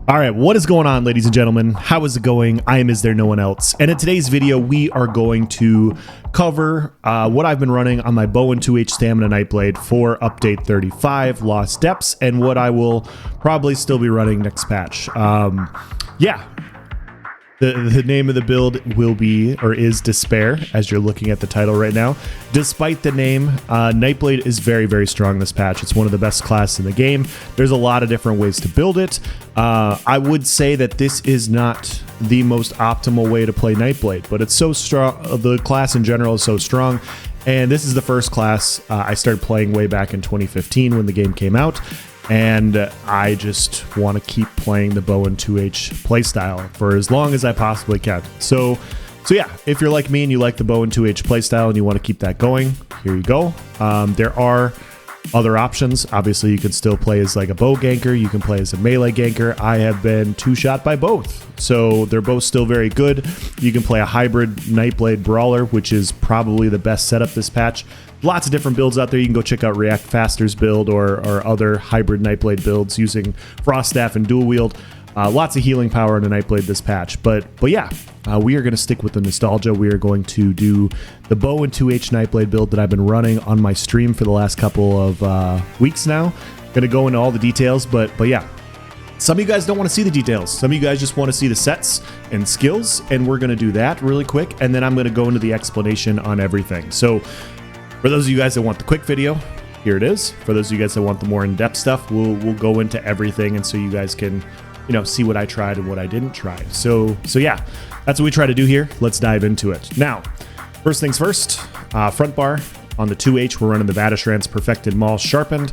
All right, what is going on, ladies and gentlemen? How is it going? I am istherenoonelse, and in today's video, we are going to cover what I've been running on my bow and 2H stamina Nightblade for update 35, Lost Depths, and what I will probably still be running next patch. The name of the build will be, or is, Despair, as you're looking at the title right now. Despite the name, Nightblade is very, very strong this patch. It's one of the best classes in the game. There's a lot of different ways to build it. I would say that this is not the most optimal way to play Nightblade, but it's so strong. The class in general is so strong, and this is the first class I started playing way back in 2015 when the game came out. And I just want to keep playing the bow and 2H playstyle for as long as I possibly can. So yeah, if you're like me and you like the bow and 2H playstyle and you want to keep that going, here you go. There are other options. Obviously, you can still play as like a bow ganker. You can play as a melee ganker. I have been two-shot by both, so they're both still very good. You can play a hybrid Nightblade brawler, which is probably the best setup this patch. Lots of different builds out there. You can go check out React Faster's build or other hybrid Nightblade builds using Frost Staff and dual wield. Lots of healing power in a Nightblade this patch. But yeah, we are going to stick with the nostalgia. We are going to do the bow and 2H Nightblade build that I've been running on my stream for the last couple of weeks now. Going to go into all the details, but yeah. Some of you guys don't want to see the details. Some of you guys just want to see the sets and skills, and we're going to do that really quick, and then I'm going to go into the explanation on everything. So for those of you guys that want the quick video, here it is. For those of you guys that want the more in-depth stuff, we'll go into everything, and so you guys can, you know, see what I tried and what I didn't try. So yeah, that's what we try to do here. Let's dive into it. Now, first things first, front bar on the 2H, we're running the Vateshran's Perfected Maul Sharpened.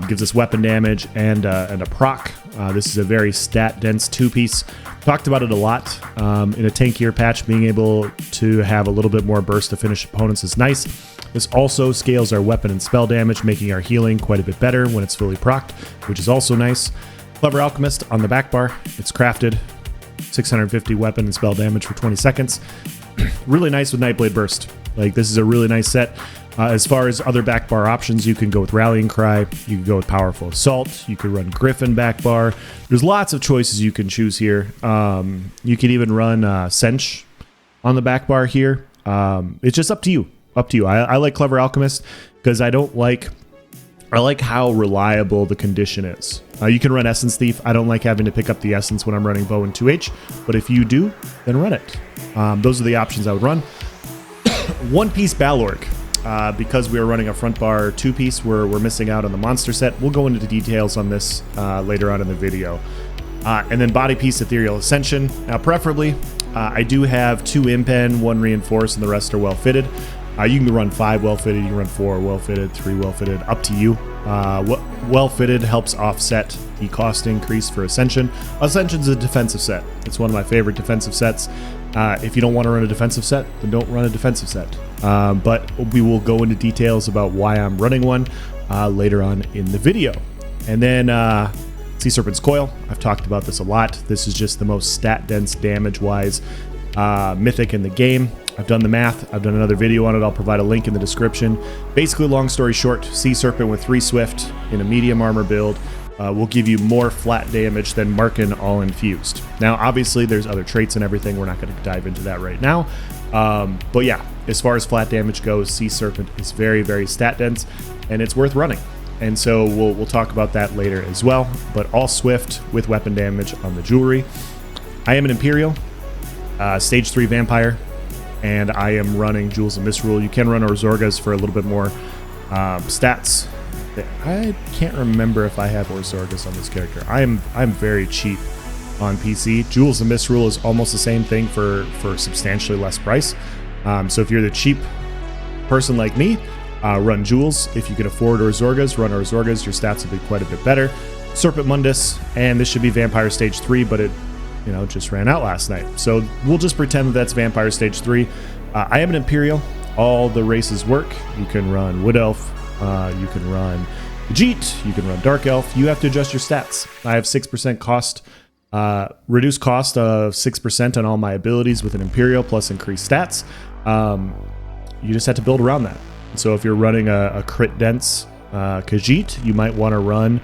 Gives us weapon damage and a proc. This is a very stat-dense two-piece. Talked about it a lot. In a tankier patch, being able to have a little bit more burst to finish opponents is nice. This also scales our weapon and spell damage, making our healing quite a bit better when it's fully procced, which is also nice. Clever Alchemist on the back bar. It's crafted. 650 weapon and spell damage for 20 seconds. Really nice with Nightblade Burst. Like, this is a really nice set. As far as other back bar options, you can go with Rallying Cry, you can go with Powerful Assault, you could run Griffin back bar. There's lots of choices you can choose here. You could even run Cinch on the back bar here. It's just up to you. I like Clever Alchemist because I like how reliable the condition is. You can run Essence Thief. I don't like having to pick up the Essence when I'm running bow and 2H, but if you do, then run it. Those are the options I would run. One Piece Balorg. Because we are running a front bar two-piece, we're missing out on the monster set. We'll go into the details on this later on in the video. And then body piece Aetherial Ascension. Now, preferably, I do have 2 impen, 1 reinforced, and the rest are well-fitted. You can run 5 well-fitted, you can run 4 well-fitted, 3 well-fitted, up to you. Well-fitted helps offset the cost increase for Ascension. Ascension's a defensive set. It's one of my favorite defensive sets. If you don't want to run a defensive set, then don't run a defensive set. But we will go into details about why I'm running one later on in the video. And then Sea Serpent's Coil. I've talked about this a lot. This is just the most stat-dense damage-wise mythic in the game. I've done the math. I've done another video on it. I'll provide a link in the description. Basically, long story short, Sea Serpent with 3 Swift in a medium armor build will give you more flat damage than Markyn all infused. Now, obviously, there's other traits and everything. We're not going to dive into that right now. But yeah, as far as flat damage goes, Sea Serpent is very, very stat dense, and it's worth running. And so we'll talk about that later as well. But all Swift with weapon damage on the jewelry. I am an Imperial, stage 3 vampire, and I am running Jewels of Misrule. You can run Orzorgas for a little bit more stats. I can't remember if I have Orzorgas on this character. I'm very cheap on PC. Jewels of Misrule is almost the same thing for substantially less price. So if you're the cheap person like me, run Jewels. If you can afford Orzorgas, run Orzorgas. Your stats will be quite a bit better. Serpent Mundus, and this should be Vampire Stage 3, but it just ran out last night. So we'll just pretend that that's Vampire Stage 3. I am an Imperial. All the races work. You can run Wood Elf. You can run Jeet. You can run Dark Elf. You have to adjust your stats. I have 6% cost, reduced cost of 6% on all my abilities with an Imperial plus increased stats. You just have to build around that. So if you're running a crit dense Khajiit, you might want to run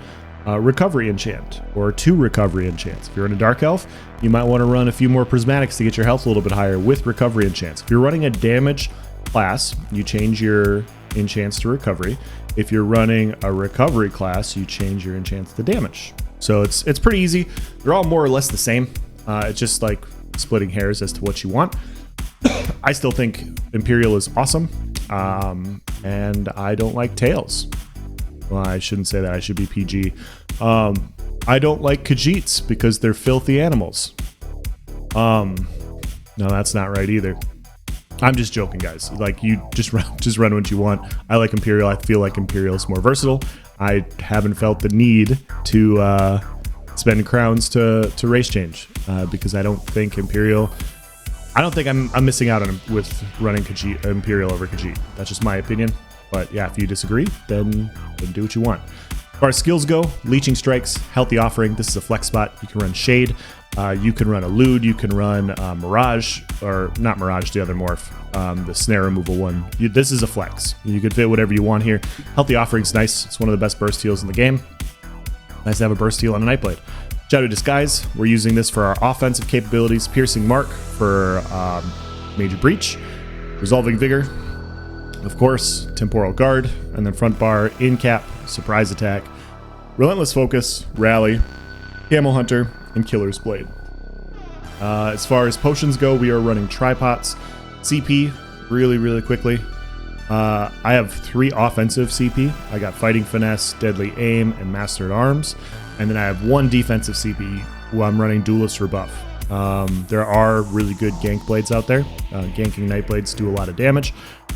recovery enchant or 2 recovery enchants. If you're in a dark elf, you might want to run a few more prismatics to get your health a little bit higher with recovery enchants. If you're running a damage class, you change your enchants to recovery. If you're running a recovery class, you change your enchants to damage. So it's pretty easy. They're all more or less the same. It's just like splitting hairs as to what you want. I still think Imperial is awesome, and I don't like Tails. Well, I shouldn't say that. I should be PG. I don't like Khajiits because they're filthy animals. No, that's not right either. I'm just joking, guys. Like, you just run what you want. I like Imperial. I feel like Imperial is more versatile. I haven't felt the need to spend crowns to race change because I don't think Imperial. I don't think I'm missing out on with running Khajiit, Imperial over Khajiit. That's just my opinion. But yeah, if you disagree, then do what you want. As far as skills go, Leeching Strikes, Healthy Offering. This is a flex spot. You can run Shade. You can run Elude. You can run Mirage, or not Mirage, the other morph, the snare removal one. This is a flex. You could fit whatever you want here. Healthy Offering's nice. It's one of the best burst heals in the game. Nice to have a burst heal on a Nightblade. Shadow Disguise, we're using this for our offensive capabilities. Piercing Mark for Major Breach. Resolving Vigor, of course. Temporal Guard, and then Front Bar, In Cap, Surprise Attack, Relentless Focus, Rally, Camel Hunter, and Killer's Blade. As far as potions go, we are running Tripots. CP, really quickly. I have 3 offensive CP. I got Fighting Finesse, Deadly Aim, and Master at Arms. And then I have 1 defensive CP who I'm running Duelist Rebuff. There are really good gank blades out there. Ganking Nightblades do a lot of damage.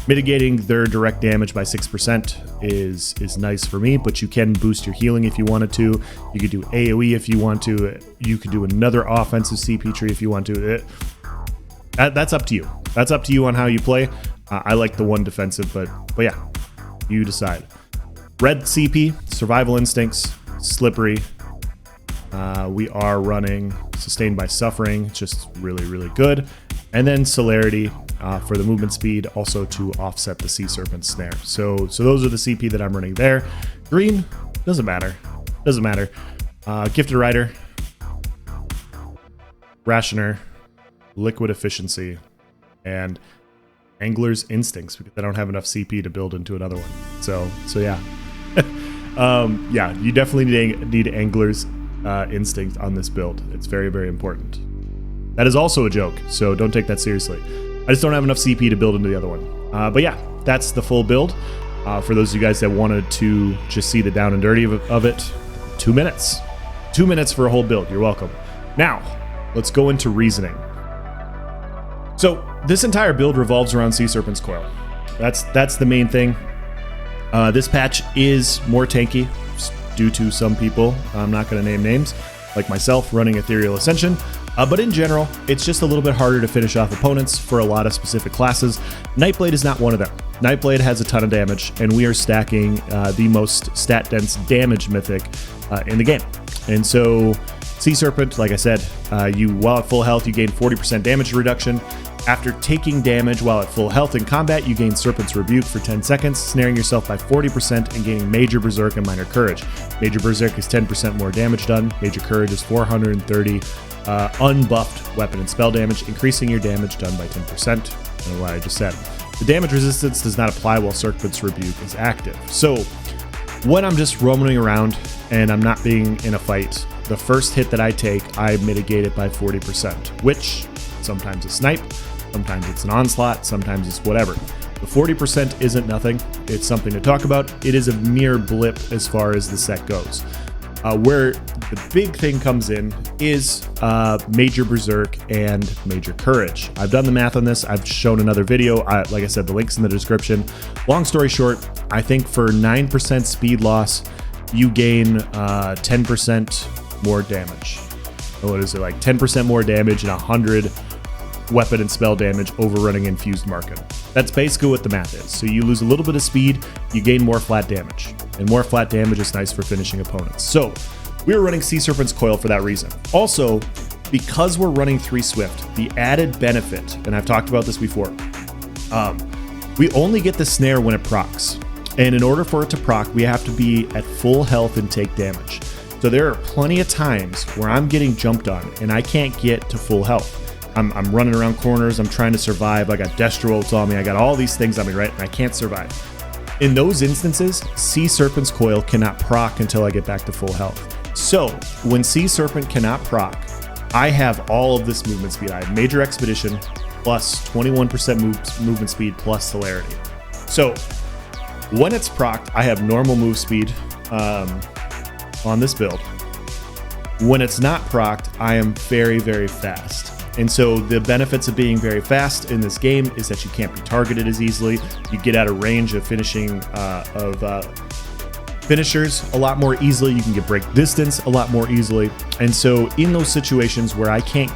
Mitigating their direct damage by 6% is nice for me, but you can boost your healing if you wanted to. You could do AoE if you want to. You could do another offensive CP tree if you want to. That's up to you. That's up to you on how you play. I like the 1 defensive, but yeah, you decide. Red CP, Survival Instincts, Slippery. We are running Sustained by Suffering, just really good. And then Celerity for the movement speed, also to offset the Sea Serpent snare. So those are the CP that I'm running there. Green, doesn't matter. Gifted Rider, Rationer, Liquid Efficiency, and Angler's Instincts, because I don't have enough CP to build into another one. So yeah. Yeah, you definitely need Angler's Instinct on this build. It's very important. That is also a joke, so don't take that seriously. I just don't have enough CP to build into the other one. But yeah, that's the full build. For those of you guys that wanted to just see the down and dirty of it, 2 minutes. 2 minutes for a whole build. You're welcome. Now, let's go into reasoning. So this entire build revolves around Sea Serpent's Coil. That's the main thing. This patch is more tanky due to some people, I'm not going to name names, like myself running Aetherial Ascension. But in general, it's just a little bit harder to finish off opponents for a lot of specific classes. Nightblade is not one of them. Nightblade has a ton of damage, and we are stacking the most stat-dense damage mythic in the game. And so Sea Serpent, like I said, while at full health, you gain 40% damage reduction. After taking damage while at full health in combat, you gain Serpent's Rebuke for 10 seconds, snaring yourself by 40% and gaining Major Berserk and Minor Courage. Major Berserk is 10% more damage done. Major Courage is 430 unbuffed weapon and spell damage, increasing your damage done by 10%. And what I just said. The damage resistance does not apply while Serpent's Rebuke is active. So when I'm just roaming around and I'm not being in a fight, the first hit that I take, I mitigate it by 40%, which sometimes is snipe, sometimes it's an onslaught, sometimes it's whatever. The 40% isn't nothing. It's something to talk about. It is a mere blip as far as the set goes. Where the big thing comes in is Major Berserk and Major Courage. I've done the math on this. I've shown another video. Like I said, the link's in the description. Long story short, I think for 9% speed loss, you gain 10% more damage. What is it, like 10% more damage and 100 weapon and spell damage overrunning Infused Markyn. That's basically what the math is. So you lose a little bit of speed, you gain more flat damage. And more flat damage is nice for finishing opponents. So we're running Sea Serpent's Coil for that reason. Also, because we're running 3 Swift, the added benefit, and I've talked about this before, we only get the snare when it procs. And in order for it to proc, we have to be at full health and take damage. So there are plenty of times where I'm getting jumped on and I can't get to full health. I'm running around corners, I'm trying to survive, I got Destro ults on me, I got all these things on me, right? And I can't survive. In those instances, Sea Serpent's Coil cannot proc until I get back to full health. So when Sea Serpent cannot proc, I have all of this movement speed. I have Major Expedition plus 21% movement speed plus celerity. So when it's procced, I have normal move speed on this build. When it's not procced, I am very, very fast. And so the benefits of being very fast in this game is that you can't be targeted as easily. You get out of range of finishers a lot more easily. You can get break distance a lot more easily. And so in those situations where I can't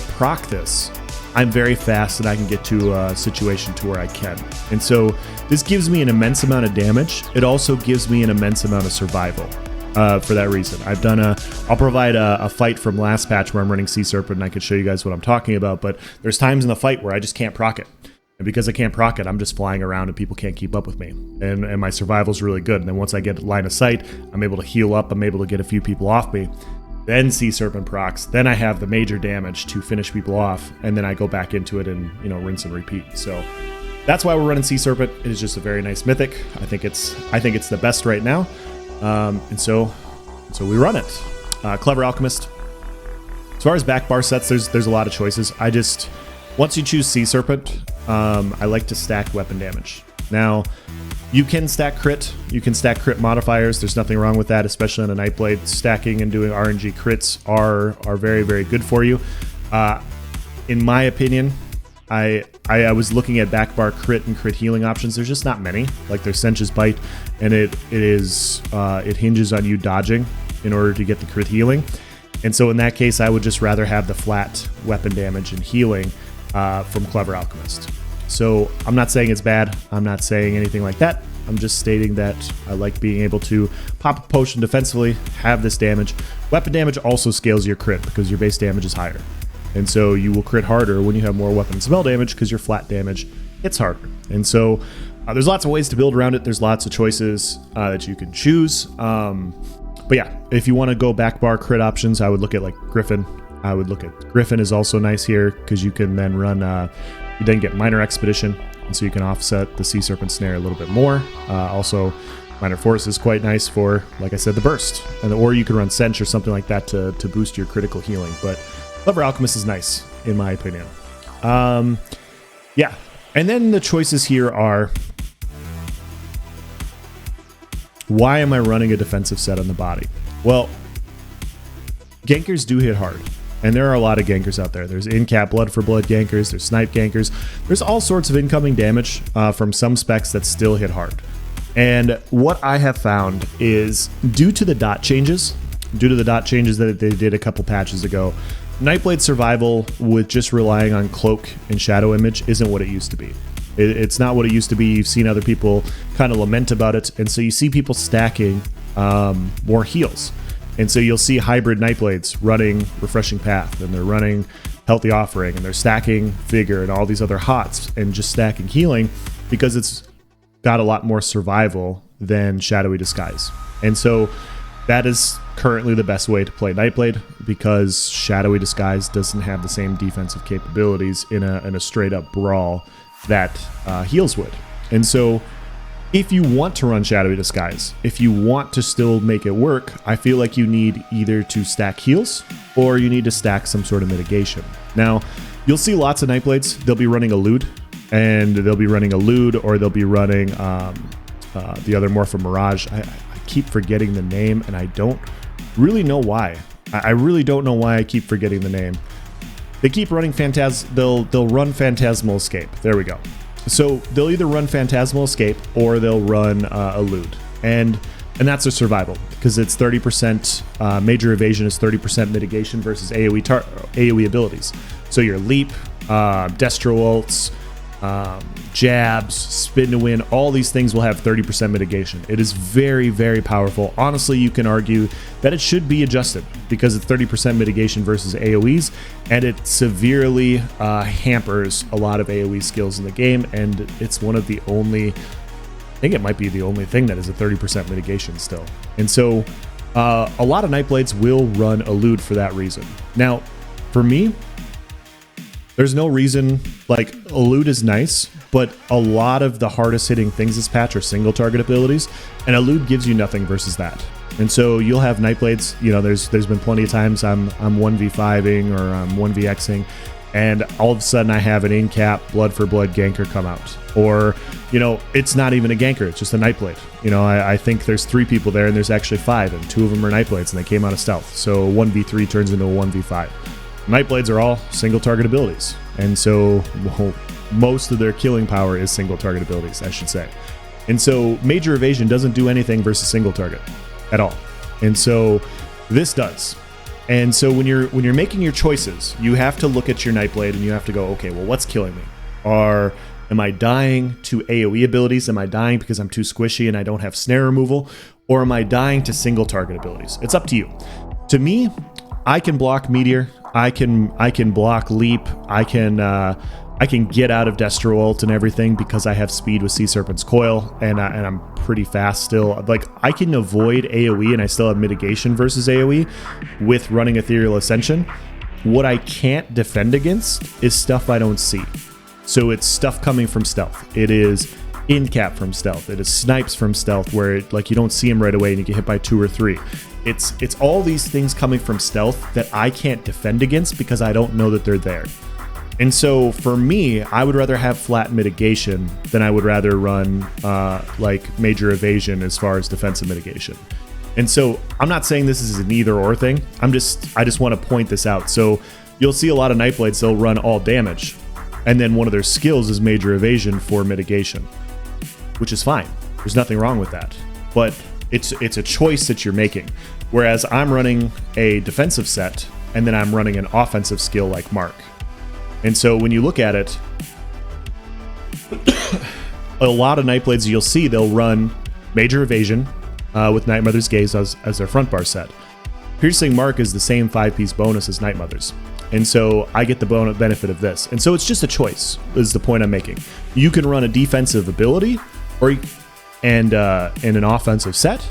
proc this, I'm very fast and I can get to a situation to where I can. And so this gives me an immense amount of damage. It also gives me an immense amount of survival. For that reason, I'll provide a fight from last patch where I'm running Sea Serpent and I could show you guys what I'm talking about, but there's times in the fight where I just can't proc it. And because I can't proc it, I'm just flying around and people can't keep up with me. And my survival's really good. And then once I get line of sight, I'm able to heal up, I'm able to get a few people off me. Then Sea Serpent procs, then I have the major damage to finish people off, and then I go back into it and, you know, rinse and repeat. So that's why we're running Sea Serpent. It is just a very nice mythic. I think it's the best right now. And so we run it. Clever Alchemist. As far as back bar sets, there's a lot of choices. Once you choose Sea Serpent, I like to stack weapon damage. Now, you can stack crit. You can stack crit modifiers. There's nothing wrong with that, especially on a Nightblade. Stacking and doing RNG crits are very, very good for you. In my opinion, I was looking at back bar crit and crit healing options. There's just not many. Like there's Sench's Bite, and it hinges on you dodging in order to get the crit healing. And so in that case, I would just rather have the flat weapon damage and healing from Clever Alchemist. So I'm not saying it's bad. I'm not saying anything like that. I'm just stating that I like being able to pop a potion defensively, have this damage. Weapon damage also scales your crit because your base damage is higher. And so you will crit harder when you have more weapon and spell damage because your flat damage hits harder. And so there's lots of ways to build around it. There's lots of choices that you can choose. But yeah, if you want to go back bar crit options, I would look at like Griffin. I would look at Griffin is also nice here because you can then run, you then get Minor Expedition. And so you can offset the Sea Serpent Snare a little bit more. Also, Minor Force is quite nice for, like I said, the burst. Or you can run Sench or something like that to boost your critical healing. But Clever Alchemist is nice, in my opinion. Yeah. And then the choices here are, why am I running a defensive set on the body? Well, gankers do hit hard. And there are a lot of gankers out there. There's in-cap blood for blood gankers, there's snipe gankers. There's all sorts of incoming damage from some specs that still hit hard. And what I have found is due to the dot changes that they did a couple patches ago, Nightblade survival with just relying on cloak and shadow image isn't what it used to be. It's not what it used to be. You've seen other people kind of lament about it. And so you see people stacking more heals. And so you'll see hybrid Nightblades running Refreshing Path, and they're running Healthy Offering, and they're stacking Vigor and all these other hots and just stacking healing because it's got a lot more survival than Shadowy Disguise. And so that is currently the best way to play Nightblade because Shadowy Disguise doesn't have the same defensive capabilities in a straight up brawl that heals would. And so if you want to run Shadowy Disguise, if you want to still make it work, I feel like you need either to stack heals or you need to stack some sort of mitigation. Now, you'll see lots of Nightblades. They'll be running Elude, and they'll be running Elude, or they'll be running the other Morpha Mirage. I keep forgetting the name, and I don't really know why. I really don't know why I keep forgetting the name. They keep running they'll run Phantasmal Escape. There we go. So they'll either run Phantasmal Escape or they'll run Elude. And that's their survival because it's 30%, major evasion is 30% mitigation versus AoE abilities. So your leap, Destro ults, jabs, spin to win, all these things will have 30% mitigation. It is very, very powerful. Honestly, you can argue that it should be adjusted because it's 30% mitigation versus AoEs, and it severely hampers a lot of AoE skills in the game, and it's one of the only, I think it might be the only thing that is a 30% mitigation still. And so A lot of Nightblades will run Elude for that reason. Now, for me, there's no reason, like, Elude is nice, but a lot of the hardest hitting things this patch are single target abilities, and Elude gives you nothing versus that. And so you'll have Nightblades, you know, there's been plenty of times I'm 1v5ing or I'm 1vxing, and all of a sudden I have an in-cap blood for blood ganker come out. Or, you know, it's not even a ganker, it's just a Nightblade. You know, I think there's 3 people there and there's actually 5, and 2 of them are Nightblades and they came out of stealth. So 1v3 turns into a 1v5. Nightblades are all single target abilities. And so, well, most of their killing power is single target abilities, I should say. And so major evasion doesn't do anything versus single target at all. And so this does. And so when you're making your choices, you have to look at your Nightblade and you have to go, okay, well, what's killing me? Am I dying to AoE abilities? Am I dying because I'm too squishy and I don't have snare removal? Or am I dying to single target abilities? It's up to you. To me, I can block meteor. I can block leap. I can get out of Destro ult and everything because I have speed with Sea Serpent's Coil, and I'm pretty fast still. Like, I can avoid AoE and I still have mitigation versus AoE with running Aetherial Ascension. What I can't defend against is stuff I don't see. So it's stuff coming from stealth. It is in-cap from stealth. It is snipes from stealth where like you don't see them right away and you get hit by 2 or 3. It's all these things coming from stealth that I can't defend against because I don't know that they're there. And so for me, I would rather have flat mitigation than I would rather run like major evasion as far as defensive mitigation. And so I'm not saying this is an either or thing. I just want to point this out. So you'll see a lot of Nightblades, they'll run all damage, and then one of their skills is major evasion for mitigation, which is fine. There's nothing wrong with that. But it's a choice that you're making. Whereas I'm running a defensive set, and then I'm running an offensive skill like Mark. And so when you look at it, a lot of Nightblades you'll see, they'll run major evasion with Night Mother's Gaze as their front bar set. Piercing Mark is the same 5-piece bonus as Night Mother's. And so I get the benefit of this. And so it's just a choice, is the point I'm making. You can run a defensive ability and an offensive set,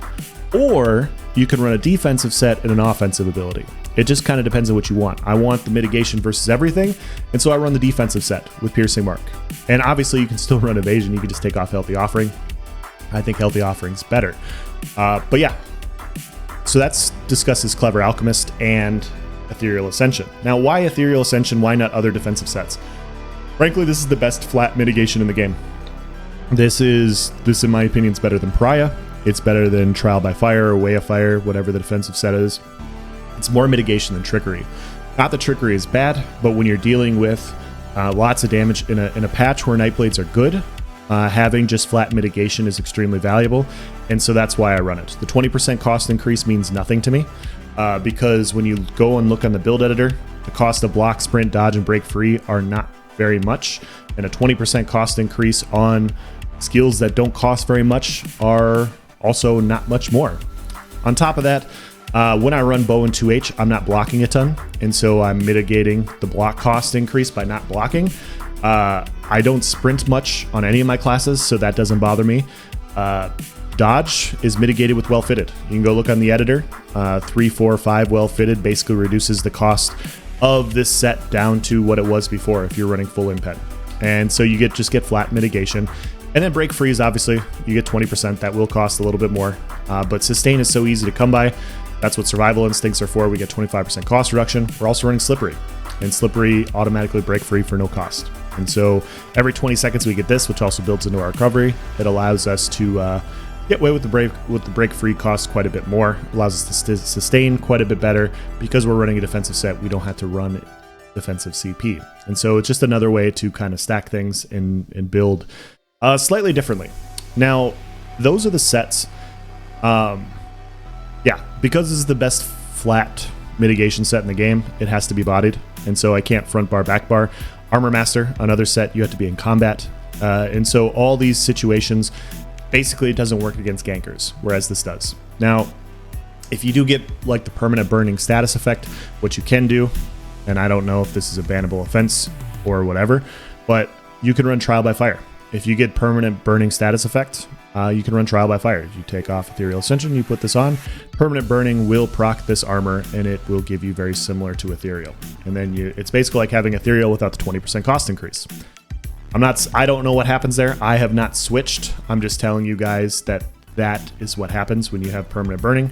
or you can run a defensive set and an offensive ability. It just kind of depends on what you want. I want the mitigation versus everything, and so I run the defensive set with Piercing Mark. And obviously you can still run evasion. You can just take off Healthy Offering. I think Healthy Offering's better. But yeah, so that's discusses Clever Alchemist and Aetherial Ascension. Now, why Aetherial Ascension? Why not other defensive sets? Frankly, this is the best flat mitigation in the game. This in my opinion is better than Pariah. It's better than Trial by Fire or Way of Fire, whatever the defensive set is. It's more mitigation than Trickery. Not that Trickery is bad, but when you're dealing with lots of damage in a patch where Nightblades are good, having just flat mitigation is extremely valuable, and so that's why I run it. The 20% cost increase means nothing to me, because when you go and look on the build editor, the cost of block, sprint, dodge, and break free are not very much, and a 20% cost increase on skills that don't cost very much are also not much more. On top of that, when I run bow and 2H, I'm not blocking a ton, and so I'm mitigating the block cost increase by not blocking. I don't sprint much on any of my classes, so that doesn't bother me. Dodge is mitigated with well fitted. You can go look on the editor. 3, 4, 5 well fitted basically reduces the cost of this set down to what it was before if you're running full impen. And so you just get flat mitigation. And then break free is obviously, you get 20%. That will cost a little bit more. But sustain is so easy to come by. That's what survival instincts are for. We get 25% cost reduction. We're also running slippery. And slippery automatically break free for no cost. And so every 20 seconds we get this, which also builds into our recovery. It allows us to get away with the break free cost quite a bit more. It allows us to sustain quite a bit better. Because we're running a defensive set, we don't have to run defensive CP. And so it's just another way to kind of stack things and build slightly differently. Now, those are the sets. Yeah, because this is the best flat mitigation set in the game, it has to be bodied. And so I can't front bar, back bar. Armor Master, another set, you have to be in combat. And so all these situations, basically it doesn't work against gankers, whereas this does. Now, if you do get like the permanent burning status effect, what you can do, and I don't know if this is a bannable offense or whatever, but you can run Trial by Fire. If you get permanent burning status effect, you can run Trial by Fire. You take off Aetherial Ascension, you put this on. Permanent Burning will proc this armor, and it will give you very similar to Aetherial. And then it's basically like having Aetherial without the 20% cost increase. I don't know what happens there. I have not switched. I'm just telling you guys that is what happens when you have Permanent Burning.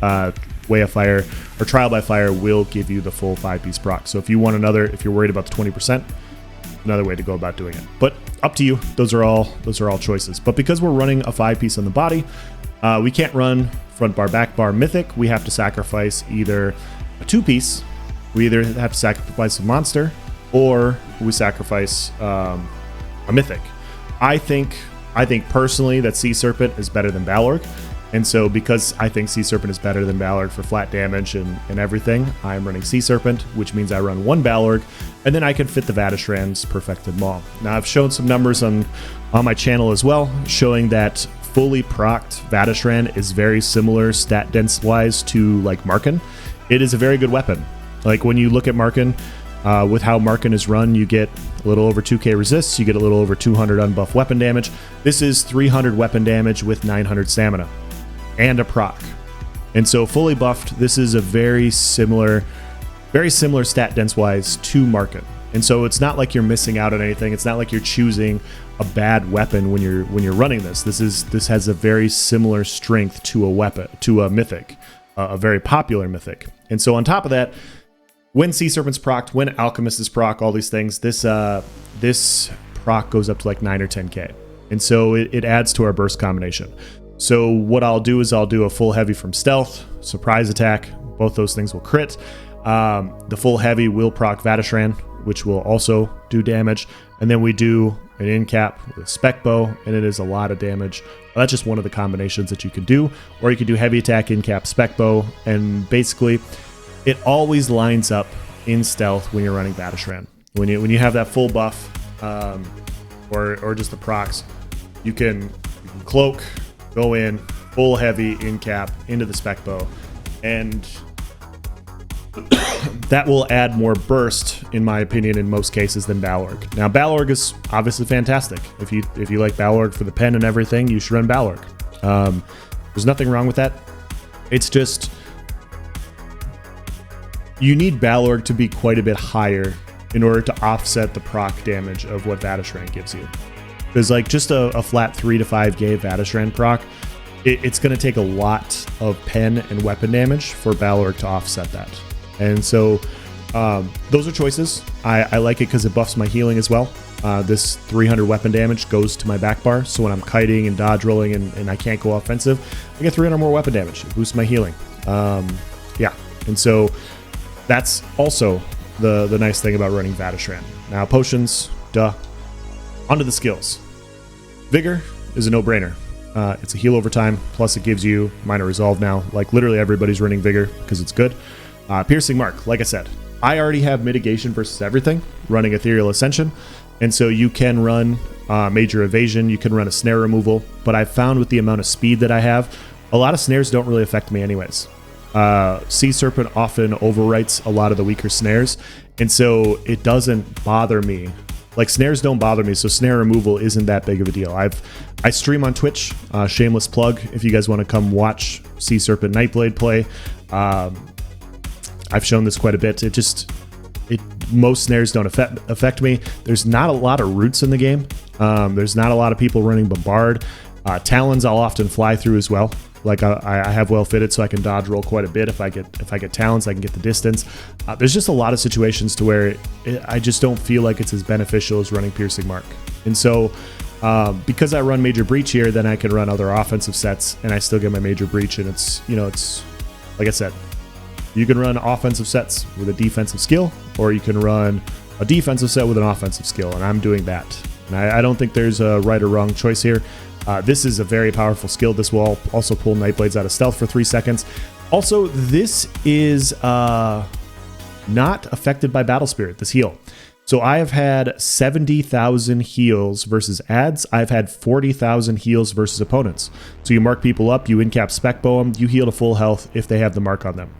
Way of Fire or Trial by Fire will give you the full 5-piece proc. So if you want if you're worried about the 20%, another way to go about doing it. But up to you. Those are all choices. But because we're running a 5-piece on the body, we can't run front bar, back bar, mythic. We have to sacrifice either a 2-piece. We either have to sacrifice a monster, or we sacrifice a mythic. I think personally that Sea Serpent is better than Balorg. And so because I think Sea Serpent is better than Balorg for flat damage and everything, I'm running Sea Serpent, which means I run 1 Balorg, and then I can fit the Vateshran's Perfected Maul. Now I've shown some numbers on my channel as well, showing that fully procced Vateshran is very similar stat dense wise to like Markyn. It is a very good weapon. Like when you look at Markyn, with how Markyn is run, you get a little over 2k resists, you get a little over 200 unbuffed weapon damage. This is 300 weapon damage with 900 stamina. And a proc. And so fully buffed, this is a very similar stat dense wise to Markyn. And so it's not like you're missing out on anything. It's not like you're choosing a bad weapon when you're running this. This has a very similar strength to a weapon, to a mythic, a very popular mythic. And so on top of that, when Sea Serpent's procced, when Alchemist is proc, all these things, this proc goes up to like 9 or 10k. And so it adds to our burst combination. So what I'll do is I'll do a full heavy from stealth, surprise attack. Both those things will crit. The full heavy will proc Vateshran, which will also do damage. And then we do an in cap with a spec bow, and it is a lot of damage. That's just one of the combinations that you can do. Or you can do heavy attack, in cap, spec bow, and basically it always lines up in stealth when you're running Vateshran. When you have that full buff, or just the procs, you can cloak, go in, full heavy, in cap, into the spec bow, and that will add more burst, in my opinion, in most cases than Balorg. Now, Balorg is obviously fantastic. If you like Balorg for the pen and everything, you should run Balorg. There's nothing wrong with that. It's just you need Balorg to be quite a bit higher in order to offset the proc damage of what Vateshran gives you. Because like just a flat 3 to 5k Vateshran proc, it's going to take a lot of pen and weapon damage for Balorg to offset that. And so those are choices. I like it because it buffs my healing as well. This 300 weapon damage goes to my back bar, so when I'm kiting and dodge rolling and I can't go offensive, I get 300 more weapon damage. It boosts my healing. Yeah, and so that's also the nice thing about running Vateshran. Now potions, duh. Onto the skills. Vigor is a no-brainer. It's a heal over time, plus it gives you minor resolve now. Like literally everybody's running Vigor because it's good. Piercing Mark, like I said, I already have mitigation versus everything running Aetherial Ascension, and so you can run major evasion, you can run a snare removal, but I've found with the amount of speed that I have, a lot of snares don't really affect me anyways. Sea Serpent often overwrites a lot of the weaker snares, and so it doesn't bother me. Like snares don't bother me, so snare removal isn't that big of a deal. I stream on Twitch, shameless plug if you guys want to come watch Sea Serpent Nightblade play. I've shown this quite a bit. Most snares don't affect me. There's not a lot of roots in the game. There's not a lot of people running Bombard. Talons I'll often fly through as well. Like I have well fitted, so I can dodge roll quite a bit. If I get talents, I can get the distance. There's just a lot of situations to where I just don't feel like it's as beneficial as running Piercing Mark. And so because I run Major Breach here, then I can run other offensive sets, and I still get my Major Breach. And it's like I said, you can run offensive sets with a defensive skill, or you can run a defensive set with an offensive skill, and I'm doing that. And I don't think there's a right or wrong choice here. This is a very powerful skill. This will also pull Nightblades out of stealth for 3 seconds. Also, this is not affected by Battle Spirit, this heal. So I have had 70,000 heals versus ads. I've had 40,000 heals versus opponents. So you mark people up, you in-cap spec bow them, you heal to full health if they have the mark on them.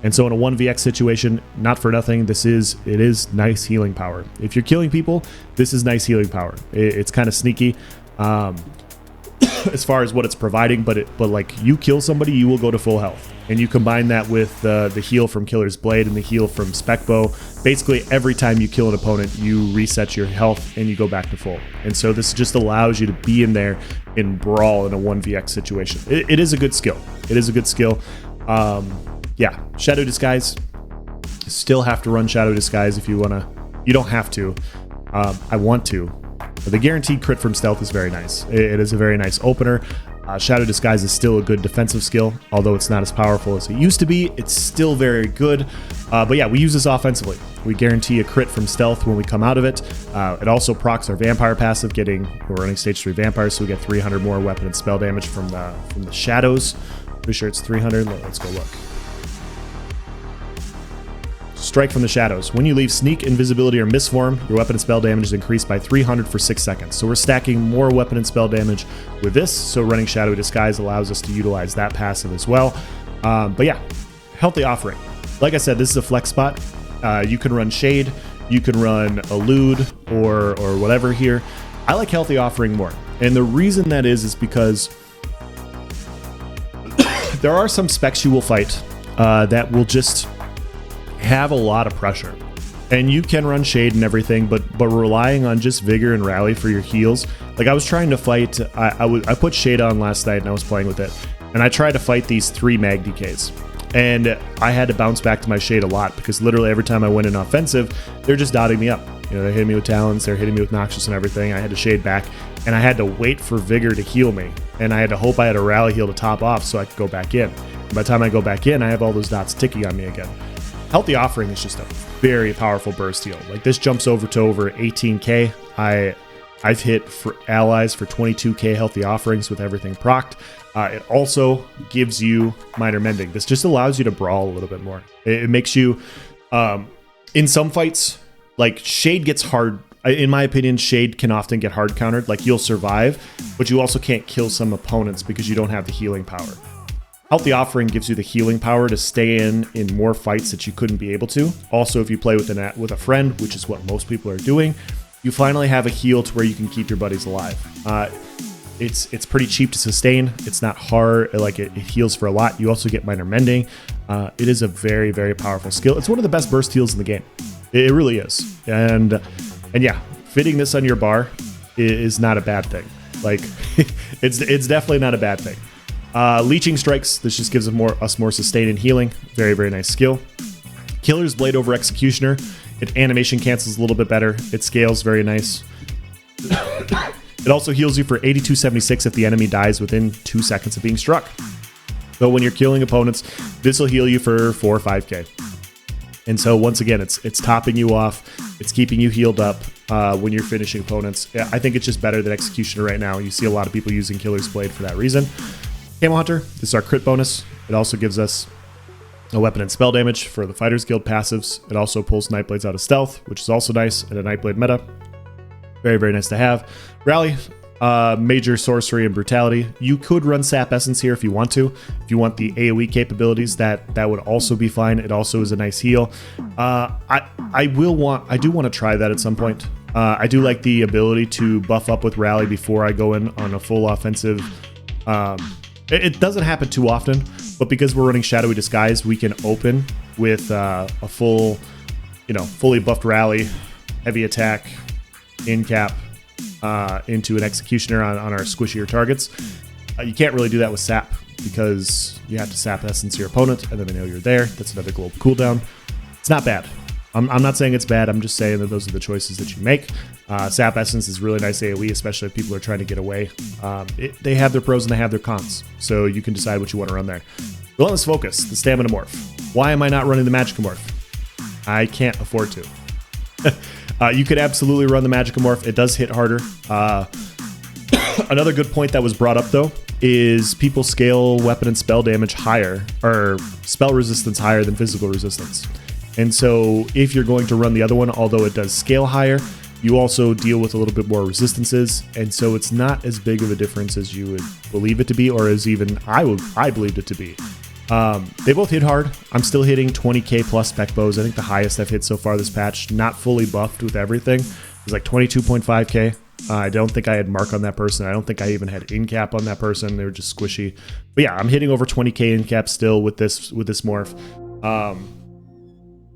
And so in a 1vx situation, not for nothing, it is nice healing power. If you're killing people, this is nice healing power. It's kind of sneaky. as far as what it's providing, but like you kill somebody, you will go to full health. And you combine that with the heal from Killer's Blade and the heal from Spec Bow. Basically, every time you kill an opponent, you reset your health and you go back to full. And so this just allows you to be in there and brawl in a 1vx situation. It is a good skill. It is a good skill. Yeah, Shadow Disguise. Still have to run Shadow Disguise if you want to. You don't have to. I want to. But the guaranteed crit from stealth is very nice. It is a very nice opener. Shadow Disguise is still a good defensive skill, although it's not as powerful as it used to be. It's still very good. But yeah, we use this offensively. We guarantee a crit from stealth when we come out of it. It also procs our vampire passive, we're running stage 3 vampires, so we get 300 more weapon and spell damage from the shadows. Pretty sure it's 300. Let's go look. Strike from the shadows. When you leave sneak, invisibility, or misform, your weapon and spell damage is increased by 300 for 6 seconds. So we're stacking more weapon and spell damage with this. So running Shadow Disguise allows us to utilize that passive as well. But yeah, healthy offering. Like I said, this is a flex spot. You can run Shade, you can run Elude or whatever here. I like healthy offering more. And the reason that is because there are some specs you will fight that will just have a lot of pressure, and you can run Shade and everything, but relying on just Vigor and Rally for your heals. Like I was trying to fight, I put Shade on last night and I was playing with it, and I tried to fight these 3 mag DKs, and I had to bounce back to my Shade a lot because literally every time I went in offensive, they're just dotting me up. You know, they're hitting me with Talons, they're hitting me with Noxious and everything. I had to Shade back, and I had to wait for Vigor to heal me, and I had to hope I had a Rally heal to top off so I could go back in. And by the time I go back in, I have all those dots ticking on me again. Healthy Offering is just a very powerful burst heal. Like this jumps over to over 18k. I've hit for allies for 22k Healthy Offerings with everything procced. It also gives you Minor Mending. This just allows you to brawl a little bit more. It makes you, in some fights, like Shade gets hard. In my opinion, Shade can often get hard countered. Like you'll survive, but you also can't kill some opponents because you don't have the healing power. Healthy Offering gives you the healing power to stay in more fights that you couldn't be able to. Also, if you play with a friend, which is what most people are doing, you finally have a heal to where you can keep your buddies alive. It's pretty cheap to sustain. It's not hard. Like it heals for a lot. You also get Minor Mending. It is a very, very powerful skill. It's one of the best burst heals in the game. It really is. And yeah, fitting this on your bar is not a bad thing. Like it's definitely not a bad thing. Leeching Strikes, this just gives us more sustain and healing. Very, very nice skill. Killer's Blade over Executioner. It animation cancels a little bit better. It scales very nice. It also heals you for 8276 if the enemy dies within 2 seconds of being struck. So when you're killing opponents, this will heal you for 4 or 5k. And so once again, it's topping you off. It's keeping you healed up when you're finishing opponents. Yeah, I think it's just better than Executioner right now. You see a lot of people using Killer's Blade for that reason. Camo Hunter, this is our crit bonus. It also gives us a weapon and spell damage for the Fighters Guild passives. It also pulls Nightblades out of stealth, which is also nice in a Nightblade meta. Very, very nice to have. Rally, major sorcery and brutality. You could run Sap Essence here if you want to. If you want the AoE capabilities, that would also be fine. It also is a nice heal. I do want to try that at some point. I do like the ability to buff up with Rally before I go in on a full offensive. It doesn't happen too often, but because we're running Shadowy Disguise, we can open with a full, fully buffed Rally, heavy attack, in cap, into an Executioner on our squishier targets. You can't really do that with Sap because you have to Sap Essence your opponent, and then they know you're there. That's another global cooldown. It's not bad. I'm not saying it's bad. I'm just saying that those are the choices that you make. Sap Essence is really nice AoE, especially if people are trying to get away. They have their pros and they have their cons, so you can decide what you want to run there. Relentless Focus, the Stamina Morph. Why am I not running the Magic Morph? I can't afford to. You could absolutely run the Magic Morph. It does hit harder. Another good point that was brought up, though, is people scale weapon and spell damage higher, or spell resistance higher than physical resistance. And so if you're going to run the other one, although it does scale higher, you also deal with a little bit more resistances. And so it's not as big of a difference as you would believe it to be, or as even I believed it to be. They both hit hard. I'm still hitting 20k plus spec bows. I think the highest I've hit so far this patch, not fully buffed with everything, is like 22.5k. I don't think I had mark on that person. I don't think I even had in cap on that person. They were just squishy. But yeah, I'm hitting over 20k in cap still with this morph.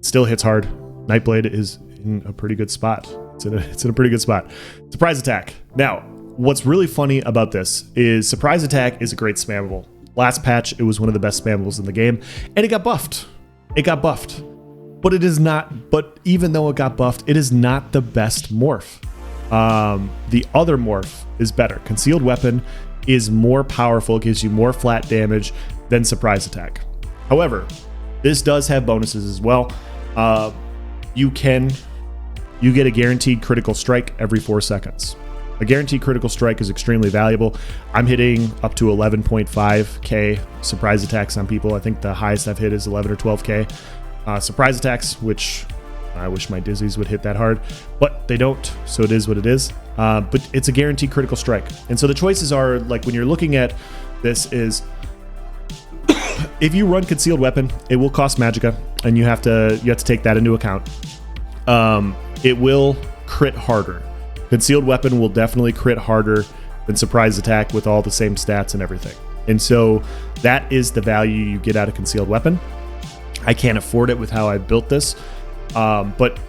Still hits hard. Nightblade is in a pretty good spot. It's in a pretty good spot. Surprise attack. Now, what's really funny about this is surprise attack is a great spammable. Last patch, it was one of the best spammables in the game, and it got buffed. It got buffed. But it is not, but even though it got buffed, it is not the best morph. The other morph is better. Concealed weapon is more powerful, gives you more flat damage than surprise attack. However, this does have bonuses as well. You get a guaranteed critical strike every 4 seconds. A guaranteed critical strike is extremely valuable. I'm hitting up to 11.5k surprise attacks on people. I think the highest I've hit is 11 or 12k surprise attacks, which I wish my dizzies would hit that hard, but they don't, so it is what it is. But it's a guaranteed critical strike. And so the choices are, like, when you're looking at this is, if you run concealed weapon, it will cost magicka, and you have to take that into account. It will crit harder. Concealed weapon will definitely crit harder than surprise attack with all the same stats and everything. And so that is the value you get out of concealed weapon. I can't afford it with how I built this, but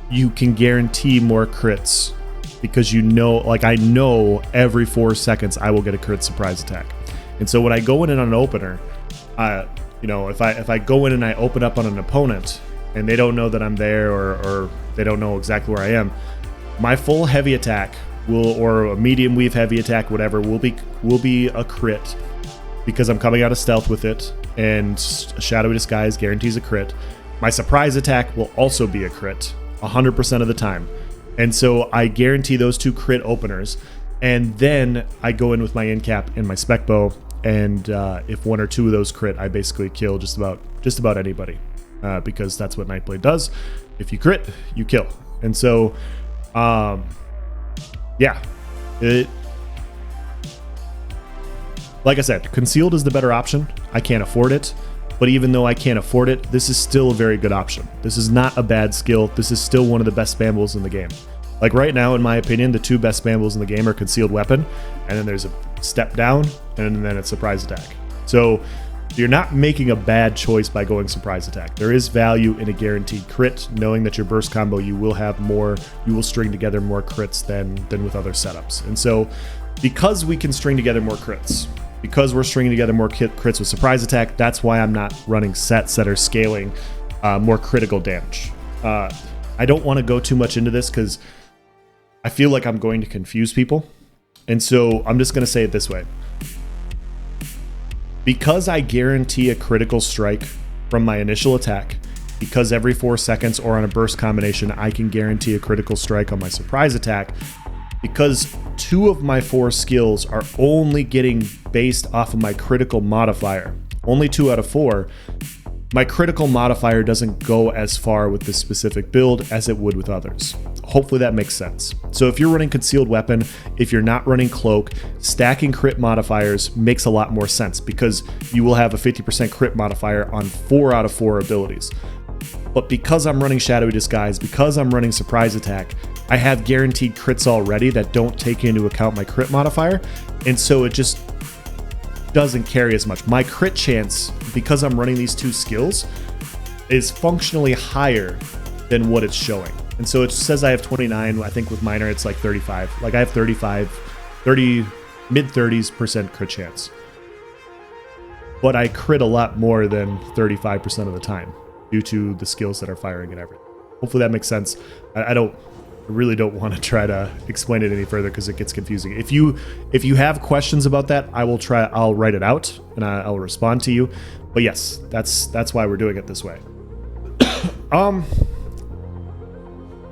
you can guarantee more crits because you know, like, I know every 4 seconds I will get a crit surprise attack. And so when I go in on an opener, you know, if I go in and I open up on an opponent and they don't know that I'm there, or they don't know exactly where I am, my full heavy attack will, or a medium weave heavy attack, whatever, will be a crit because I'm coming out of stealth with it, and Shadowy Disguise guarantees a crit. My surprise attack will also be a crit 100% of the time. And so I guarantee those 2 crit openers, and then I go in with my in cap and my spec bow, and if 1 or 2 of those crit, I basically kill just about anybody, because that's what Nightblade does. If you crit, you kill. And so yeah, like I said, concealed is the better option. I can't afford it, but even though I can't afford it, this is still a very good option. This is not a bad skill. This is still one of the best spammables in the game. Like right now, in my opinion, the 2 best spammables in the game are concealed weapon, and then there's a step down, and then it's surprise attack. So you're not making a bad choice by going surprise attack. There is value in a guaranteed crit, knowing that your burst combo, you will string together more crits than with other setups. And so because we can string together more crits, because we're stringing together more crits with surprise attack, that's why I'm not running sets that are scaling more critical damage. I don't want to go too much into this because I feel like I'm going to confuse people. And so I'm just going to say it this way. Because I guarantee a critical strike from my initial attack, because every 4 seconds or on a burst combination, I can guarantee a critical strike on my surprise attack, because 2 of my 4 skills are only getting based off of my critical modifier, only 2 out of 4, my critical modifier doesn't go as far with this specific build as it would with others. Hopefully that makes sense. So if you're running concealed weapon, if you're not running cloak, stacking crit modifiers makes a lot more sense because you will have a 50% crit modifier on 4 out of 4 abilities. But because I'm running Shadowy Disguise, because I'm running surprise attack, I have guaranteed crits already that don't take into account my crit modifier, and so it just doesn't carry as much. My crit chance, because I'm running these 2 skills, is functionally higher than what it's showing. And so it says I have 29. I think with minor it's like 35. Like I have 30, mid-30s% crit chance. But I crit a lot more than 35% of the time due to the skills that are firing and everything. Hopefully that makes sense. I really don't want to try to explain it any further because it gets confusing. If you have questions about that, I'll write it out and I'll respond to you. But yes, that's why we're doing it this way.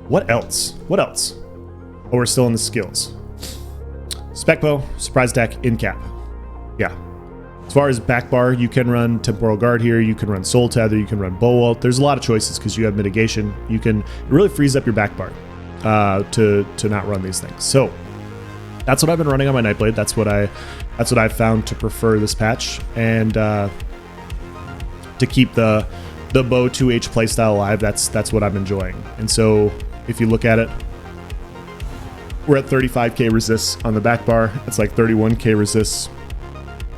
What else? Oh, we're still in the skills. Spec bow, surprise attack, in cap. Yeah. As far as back bar, you can run temporal guard here. You can run soul tether. You can run bow ult. There's a lot of choices because you have mitigation. It really frees up your back bar to not run these things. So that's what I've been running on my Nightblade. That's what I've found to prefer this patch, and to keep the bow 2H playstyle alive. That's what I'm enjoying. And so if you look at it, We're at 35k resists on the back bar. It's like 31k resists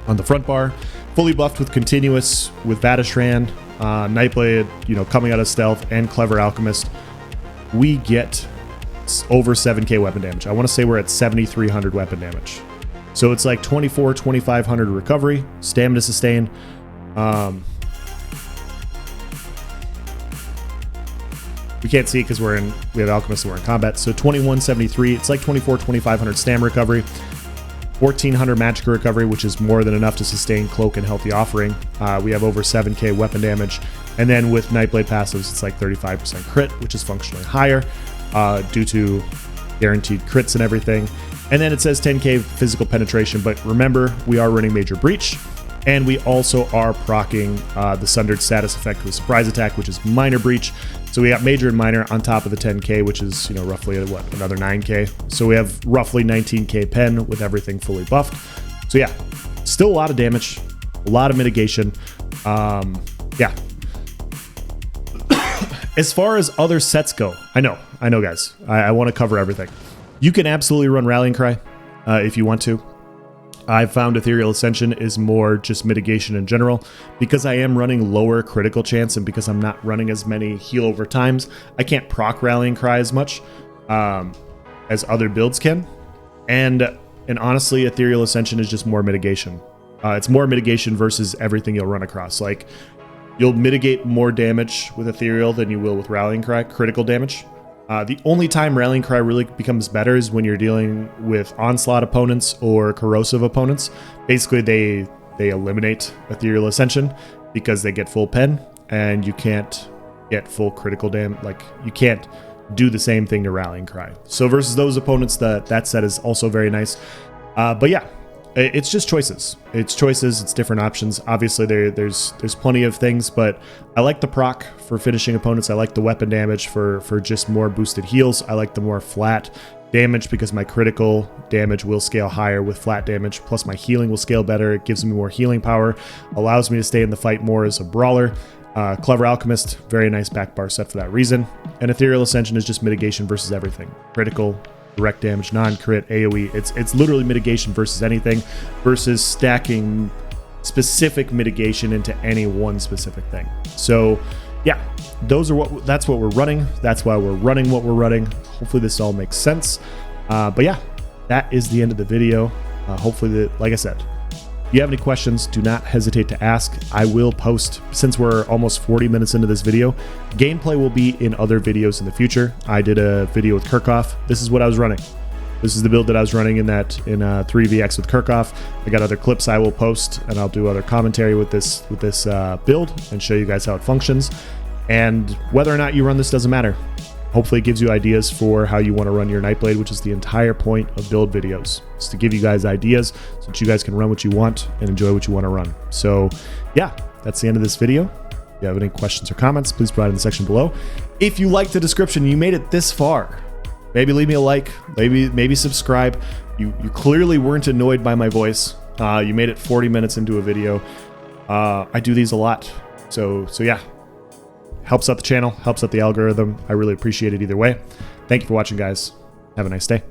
on the front bar. Fully buffed with continuous, with Vateshran, Nightblade, you know, coming out of stealth, and Clever Alchemist. We get over 7k weapon damage. I want to say we're at 7,300 weapon damage. So it's like 2,500 recovery, stamina sustain. We can't see it because we have Alchemist and we're in combat. So 2173, it's like 2,500 stamina recovery, 1,400 magicka recovery, which is more than enough to sustain Cloak and Healthy Offering. We have over 7k weapon damage. And then with Nightblade passives, it's like 35% crit, which is functionally higher due to guaranteed crits and everything. And then it says 10k physical penetration, but remember, we are running Major Breach. And we also are proccing the Sundered status effect with Surprise Attack, which is Minor Breach. So we got Major and Minor on top of the 10k, which is, you know, roughly what, another 9k. So we have roughly 19k pen with everything fully buffed. So yeah, still a lot of damage, a lot of mitigation. Yeah. As far as other sets go, I know guys, I want to cover everything. You can absolutely run Rallying Cry if you want to. I've found Aetherial Ascension is more just mitigation in general. Because I am running lower critical chance and because I'm not running as many heal over times, I can't proc Rallying Cry as much as other builds can. And honestly, Aetherial Ascension is just more mitigation. It's more mitigation versus everything you'll run across. Like, you'll mitigate more damage with Aetherial than you will with Rallying Cry, critical damage. The only time Rallying Cry really becomes better is when you're dealing with Onslaught opponents or Corrosive opponents. Basically, they eliminate Aetherial Ascension because they get full pen, and you can't get full critical damage. Like, you can't do the same thing to Rallying Cry. So versus those opponents, that set is also very nice. But yeah, it's just choices. It's choices. It's different options. Obviously, there's plenty of things, but I like the proc for finishing opponents. I like the weapon damage for just more boosted heals. I like the more flat damage because my critical damage will scale higher with flat damage. Plus, my healing will scale better. It gives me more healing power, allows me to stay in the fight more as a brawler. Clever Alchemist, very nice back bar set for that reason. And Aetherial Ascension is just mitigation versus everything. Critical, direct damage, non-crit, AoE. It's literally mitigation versus anything, versus stacking specific mitigation into any one specific thing. So yeah, that's what we're running. That's why we're running what we're running. Hopefully this all makes sense. But yeah, that is the end of the video. Hopefully, like I said, if you have any questions, do not hesitate to ask. I will post, since we're almost 40 minutes into this video, gameplay will be in other videos in the future. I did a video with Kirchhoff. This is what I was running. This is the build that I was running in 3vx with Kirchhoff. I got other clips I will post, and I'll do other commentary with this build and show you guys how it functions. And whether or not you run this doesn't matter. Hopefully it gives you ideas for how you want to run your Nightblade, which is the entire point of build videos. It's to give you guys ideas so that you guys can run what you want and enjoy what you want to run. So yeah, that's the end of this video. If you have any questions or comments, please provide in the section below. If you liked the description, you made it this far, maybe leave me a like, maybe subscribe. You clearly weren't annoyed by my voice. You made it 40 minutes into a video. I do these a lot. So yeah. Helps out the channel, helps out the algorithm. I really appreciate it either way. Thank you for watching, guys. Have a nice day.